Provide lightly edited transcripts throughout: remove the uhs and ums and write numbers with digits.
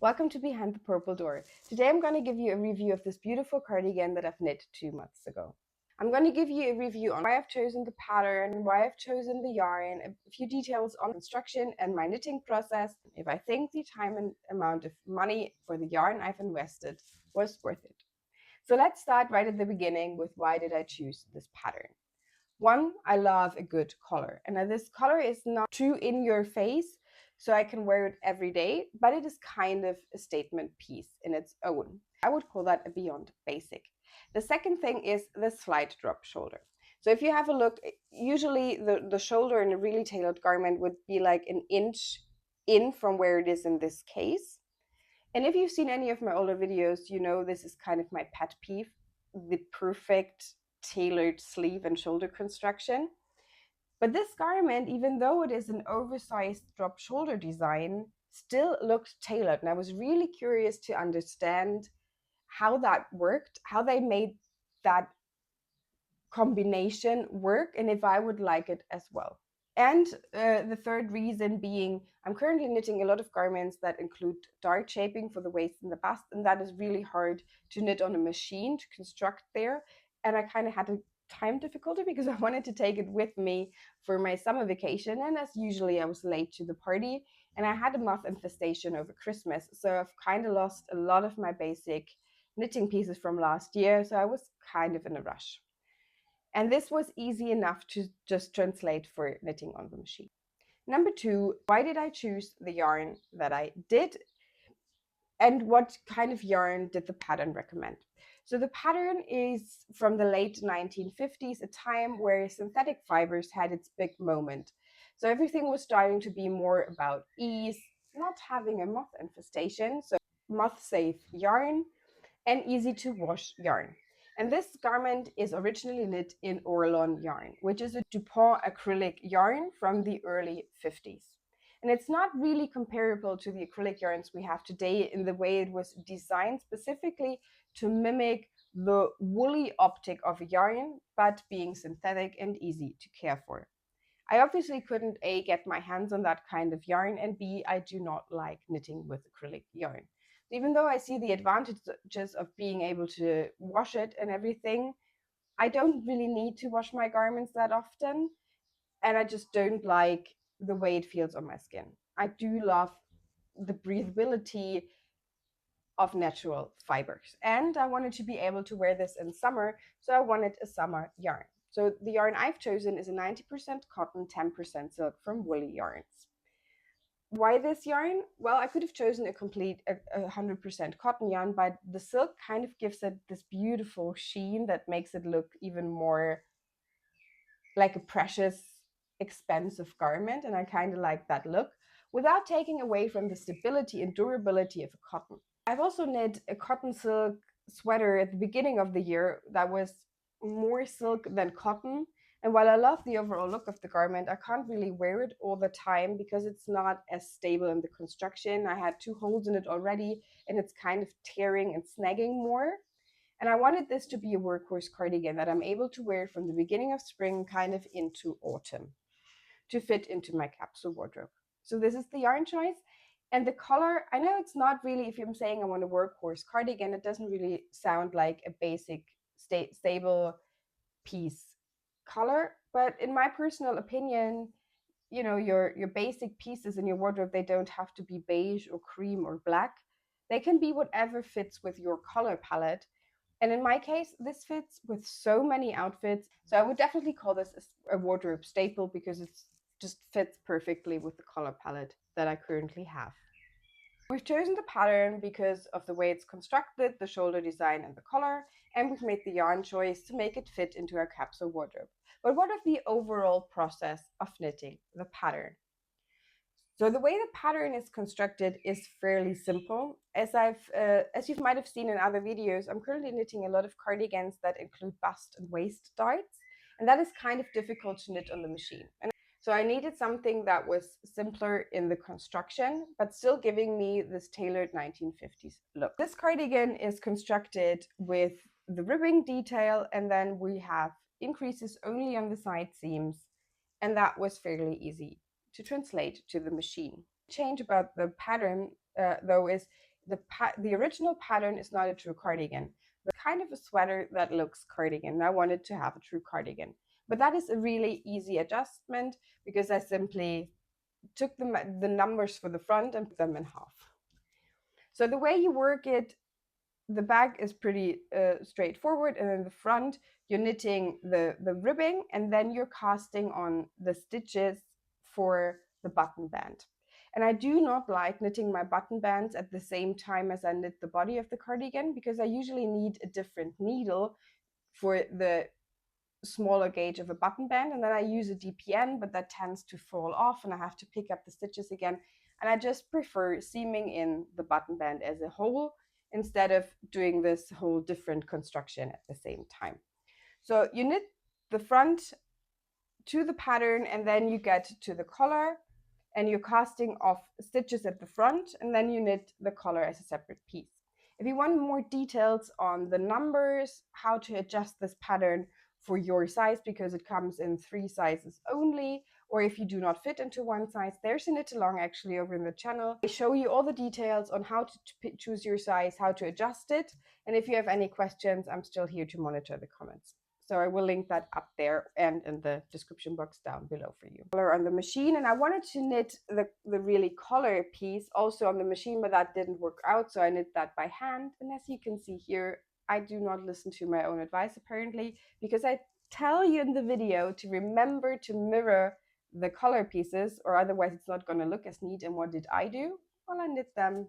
Welcome to Behind the Purple Door. Today I'm going to give you a review of this beautiful cardigan that I've knit 2 months ago. I'm going to give you a review on why I've chosen the pattern, why I've chosen the yarn, a few details on construction and my knitting process, if I think the time and amount of money for the yarn I've invested was worth it. So let's start right at the beginning with why did I choose this pattern. One, I love a good color, and this color is not too in your face, so I can wear it every day, but it is kind of a statement piece in its own. I would call that a beyond basic. The second thing is the slide drop shoulder. So if you have a look, usually the shoulder in a really tailored garment would be like an inch in from where it is in this case. And if you've seen any of my older videos, you know this is kind of my pet peeve, the perfect tailored sleeve and shoulder construction. But this garment, even though it is an oversized drop shoulder design, still looks tailored. And I was really curious to understand how that worked, how they made that combination work, and if I would like it as well. And the third reason being, I'm currently knitting a lot of garments that include dart shaping for the waist and the bust, and that is really hard to knit on a machine to construct there. And I kind of had a time difficulty because I wanted to take it with me for my summer vacation. And as usually, I was late to the party, and I had a moth infestation over Christmas. So I've kind of lost a lot of my basic knitting pieces from last year. So I was kind of in a rush. And this was easy enough to just translate for knitting on the machine. Number two, why did I choose the yarn that I did? And what kind of yarn did the pattern recommend? So the pattern is from the late 1950s, a time where synthetic fibers had its big moment. So everything was starting to be more about ease, not having a moth infestation, so moth-safe yarn, and easy to wash yarn. And this garment is originally knit in Orlon yarn, which is a DuPont acrylic yarn from the early 50s. And it's not really comparable to the acrylic yarns we have today in the way it was designed specifically to mimic the woolly optic of a yarn, but being synthetic and easy to care for. I obviously couldn't A, get my hands on that kind of yarn, and B, I do not like knitting with acrylic yarn. Even though I see the advantages of being able to wash it and everything, I don't really need to wash my garments that often, and I just don't like the way it feels on my skin. I do love the breathability of natural fibers, and I wanted to be able to wear this in summer, so I wanted a summer yarn. So the yarn I've chosen is a 90% cotton, 10% silk from Woolly Yarns. Why this yarn? Well, I could have chosen a 100% cotton yarn, but the silk kind of gives it this beautiful sheen that makes it look even more like a precious, expensive garment, and I kind of like that look without taking away from the stability and durability of a cotton. I've also knit a cotton silk sweater at the beginning of the year that was more silk than cotton. And while I love the overall look of the garment, I can't really wear it all the time because it's not as stable in the construction. I had 2 holes in it already, and it's kind of tearing and snagging more. And I wanted this to be a workhorse cardigan that I'm able to wear from the beginning of spring kind of into autumn to fit into my capsule wardrobe. So this is the yarn choice. And the color, I know it's not really, if I'm saying I want a workhorse cardigan, it doesn't really sound like a basic stable piece color. But in my personal opinion, you know, your basic pieces in your wardrobe, they don't have to be beige or cream or black. They can be whatever fits with your color palette. And in my case, this fits with so many outfits. So I would definitely call this a wardrobe staple because it just fits perfectly with the color palette that I currently have. We've chosen the pattern because of the way it's constructed, the shoulder design and the color, and we've made the yarn choice to make it fit into our capsule wardrobe. But what of the overall process of knitting the pattern? So the way the pattern is constructed is fairly simple. As you might have seen in other videos, I'm currently knitting a lot of cardigans that include bust and waist darts, and that is kind of difficult to knit on the machine. And so I needed something that was simpler in the construction, but still giving me this tailored 1950s look. This cardigan is constructed with the ribbing detail, and then we have increases only on the side seams, and that was fairly easy to translate to the machine. Change about the pattern though is the original pattern is not a true cardigan. The kind of a sweater that looks cardigan. And I wanted to have a true cardigan. But that is a really easy adjustment because I simply took the numbers for the front and put them in half. So the way you work it, the back is pretty straightforward, and in the front you're knitting the ribbing, and then you're casting on the stitches for the button band. And I do not like knitting my button bands at the same time as I knit the body of the cardigan, because I usually need a different needle for the smaller gauge of a button band, and then I use a DPN, but that tends to fall off and I have to pick up the stitches again. And I just prefer seaming in the button band as a whole instead of doing this whole different construction at the same time. So you knit the front to the pattern, and then you get to the collar and you're casting off stitches at the front, and then you knit the collar as a separate piece. If you want more details on the numbers, how to adjust this pattern for your size, because it comes in 3 sizes only, or if you do not fit into one size, there's a knit along actually over in the channel. I show you all the details on how to choose your size, how to adjust it, and if you have any questions, I'm still here to monitor the comments. So I will link that up there and in the description box down below for you. Collar on the machine, and I wanted to knit the really collar piece also on the machine, but that didn't work out, so I knit that by hand. And as you can see here, I do not listen to my own advice apparently, because I tell you in the video to remember to mirror the collar pieces, or otherwise it's not going to look as neat. And what did I do? Well, I knit them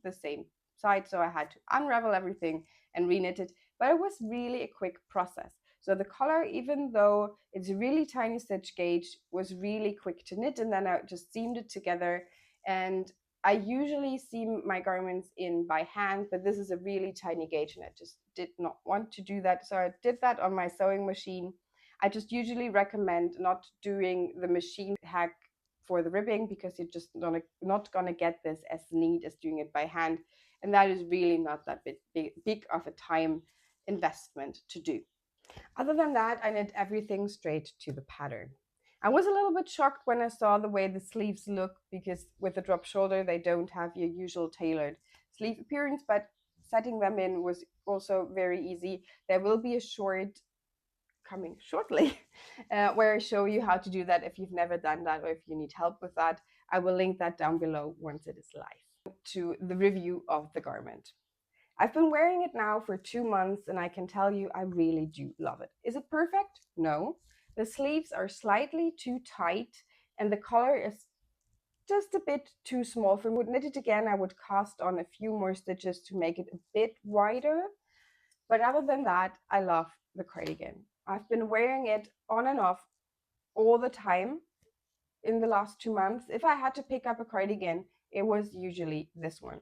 the same side, so I had to unravel everything and reknit it, but it was really a quick process. So the collar, even though it's a really tiny stitch gauge, was really quick to knit, and then I just seamed it together. And I usually seam my garments in by hand, but this is a really tiny gauge and I just did not want to do that. So I did that on my sewing machine. I just usually recommend not doing the machine hack for the ribbing, because you're just not gonna get this as neat as doing it by hand. And that is really not that big of a time investment to do. Other than that, I knit everything straight to the pattern. I was a little bit shocked when I saw the way the sleeves look, because with the drop shoulder, they don't have your usual tailored sleeve appearance, but setting them in was also very easy. There will be a short coming shortly where I show you how to do that if you've never done that, or if you need help with that. I will link that down below once it is live. To the review of the garment. I've been wearing it now for 2 months, and I can tell you I really do love it. Is it perfect? No. The sleeves are slightly too tight, and the collar is just a bit too small for me. I would knit it again. I would cast on a few more stitches to make it a bit wider. But other than that, I love the cardigan. I've been wearing it on and off all the time in the last 2 months. If I had to pick up a cardigan, it was usually this one.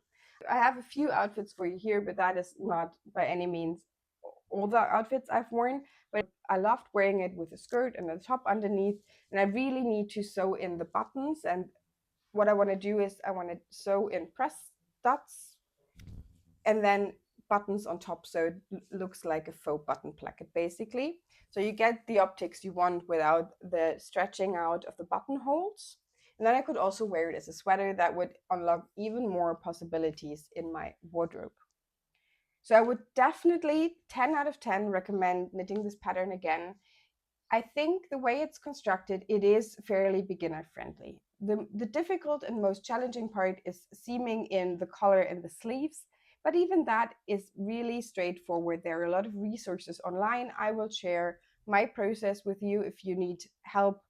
I have a few outfits for you here, but that is not by any means all the outfits I've worn. But I loved wearing it with a skirt and a top underneath, and I really need to sew in the buttons. And what I want to do is I want to sew in press dots and then buttons on top, so it looks like a faux button placket basically. So you get the optics you want without the stretching out of the buttonholes. And then I could also wear it as a sweater. That would unlock even more possibilities in my wardrobe. So I would definitely 10 out of 10 recommend knitting this pattern again. I think the way it's constructed, it is fairly beginner friendly. The difficult and most challenging part is seaming in the collar and the sleeves, but even that is really straightforward. There are a lot of resources online. I will share my process with you if you need help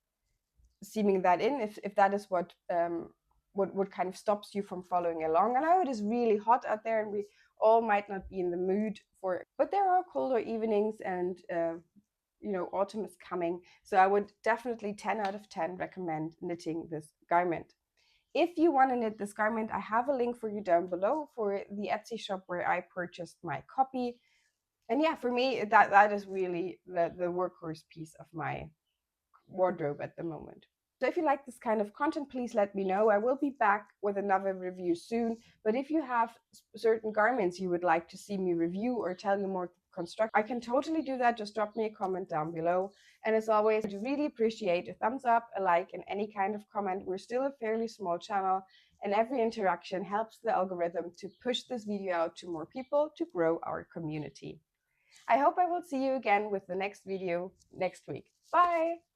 seaming that in, if that is what kind of stops you from following along. I know it is really hot out there and we all might not be in the mood for it, but there are colder evenings, and autumn is coming, so I would definitely 10 out of 10 recommend knitting this garment. If you want to knit this garment, I have a link for you down below for the Etsy shop where I purchased my copy. And yeah, for me, that is really the workhorse piece of my wardrobe at the moment. So if you like this kind of content, please let me know. I will be back with another review soon. But if you have certain garments you would like to see me review or tell you more construct, I can totally do that. Just drop me a comment down below. And as always, I'd really appreciate a thumbs up, a like, and any kind of comment. We're still a fairly small channel, and every interaction helps the algorithm to push this video out to more people to grow our community. I hope I will see you again with the next video next week. Bye!